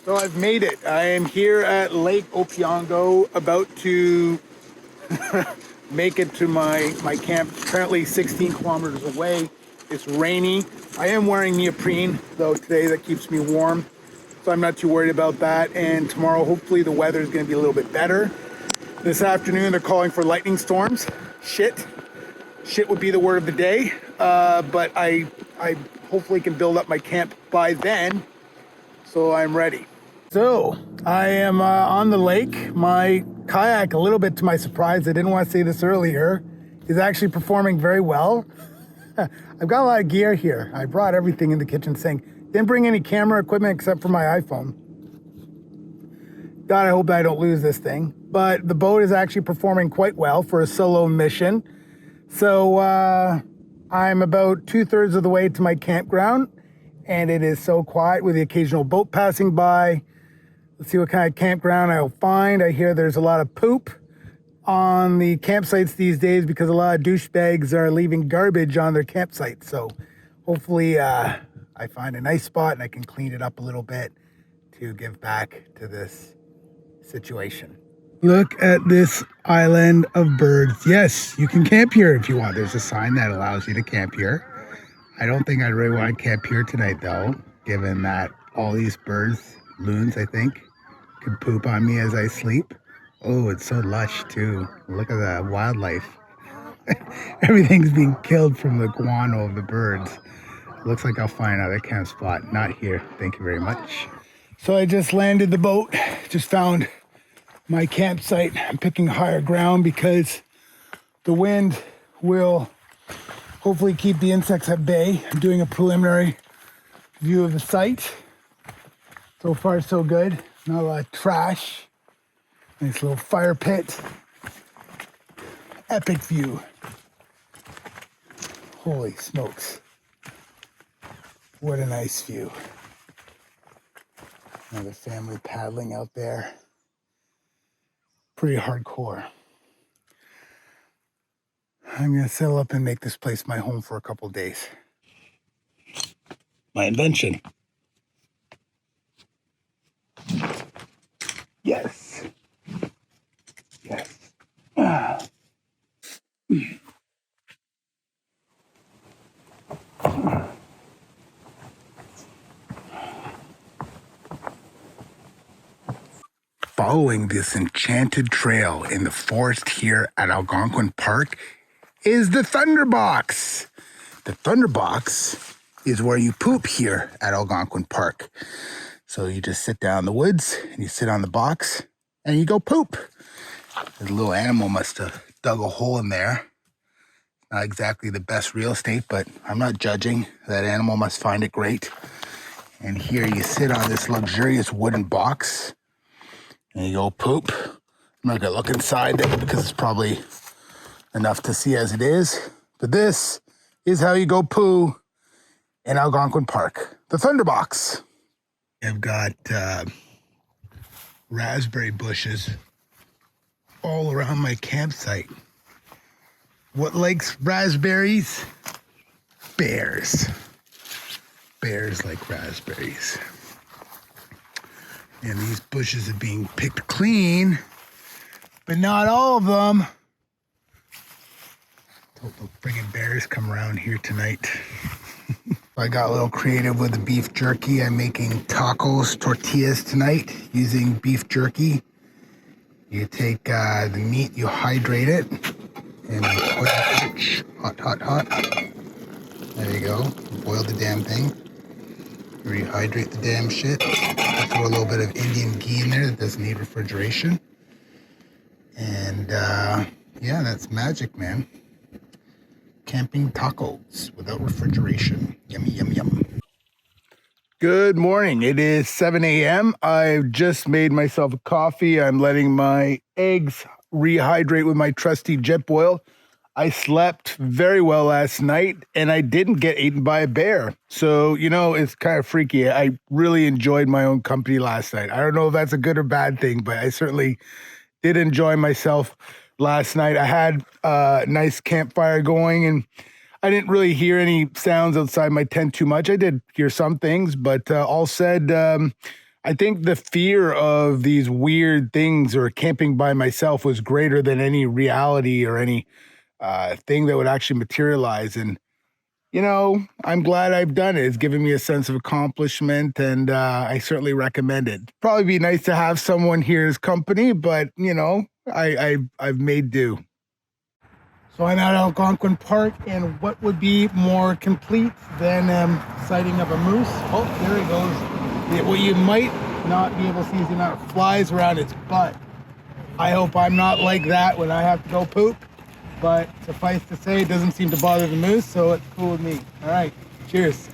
So I've made it. I am here at Lake Opeongo, about to make it to my camp, currently 16 kilometers away. It's rainy. I am wearing neoprene though today, that keeps me warm. So I'm not too worried about that. And tomorrow, hopefully the weather is gonna be a little bit better. This afternoon, they're calling for lightning storms. Shit would be the word of the day. But I hopefully can build up my camp by then, so I'm ready. So I am on the lake. My kayak, a little bit to my surprise, I didn't want to say this earlier, is actually performing very well. I've got a lot of gear here. I brought everything in the kitchen sink. Didn't bring any camera equipment except for my iPhone. God, I hope I don't lose this thing. But the boat is actually performing quite well for a solo mission. So I'm about 2/3 of the way to my campground, and it is so quiet with the occasional boat passing by. Let's see what kind of campground I'll find. I hear there's a lot of poop on the campsites these days because a lot of douchebags are leaving garbage on their campsites. So hopefully I find a nice spot and I can clean it up a little bit to give back to this situation. Look at this island of birds. Yes, you can camp here if you want. There's a sign that allows you to camp here. I don't think I'd really want to camp here tonight though, given that all these birds, loons I think, could poop on me as I sleep. Oh, it's so lush too. Look at the wildlife. Everything's being killed from the guano of the birds. Looks like I'll find another camp spot. Not here, thank you very much. So I just landed the boat, just found my campsite. I'm picking higher ground because the wind will hopefully keep the insects at bay. I'm doing a preliminary view of the site. So far, so good. Not a lot of trash. Nice little fire pit. Epic view. Holy smokes. What a nice view. Another family paddling out there. Pretty hardcore. I'm gonna settle up and make this place my home for a couple of days. My invention. Yes. Yes. Following this enchanted trail in the forest here at Algonquin Park is the thunderbox. The thunderbox is where you poop here at Algonquin Park. So you just sit down in the woods and you sit on the box and you go poop. The little animal must have dug a hole in there. Not exactly the best real estate, but I'm not judging. That animal must find it great. And here you sit on this luxurious wooden box and you go poop. I'm not gonna look inside there because it's probably enough to see as it is. But this is how you go poo in Algonquin Park. The thunderbox. I've got raspberry bushes all around my campsite. What likes raspberries? Bears. Bears like raspberries. And these bushes are being picked clean, but not all of them. Hope the friggin' bears come around here tonight. I got a little creative with the beef jerky. I'm making tacos, tortillas tonight using beef jerky. You take the meat, you hydrate it, and you put it hot. There you go. Boil the damn thing. Rehydrate the damn shit. I throw a little bit of Indian ghee in there that doesn't need refrigeration. And yeah, that's magic, man. Camping tacos without refrigeration. Yummy, yum, yum. Good morning. It is 7 a.m. I've just made myself a coffee. I'm letting my eggs rehydrate with my trusty Jetboil. I slept very well last night and I didn't get eaten by a bear. So, you know, it's kind of freaky. I really enjoyed my own company last night. I don't know if that's a good or bad thing, but I certainly did enjoy myself last night. I had a nice campfire going and I didn't really hear any sounds outside my tent too much. I did hear some things, but all said, I think the fear of these weird things or camping by myself was greater than any reality or any thing that would actually materialize. And, I'm glad I've done it. It's given me a sense of accomplishment, and I certainly recommend it. Probably be nice to have someone here as company, but, I've made do. So I'm at Algonquin Park, and what would be more complete than sighting of a moose? Oh, there he goes. What you might not be able to see is the amount of flies around its butt. I hope I'm not like that when I have to go poop, but suffice to say, it doesn't seem to bother the moose, so it's cool with me. All right, cheers.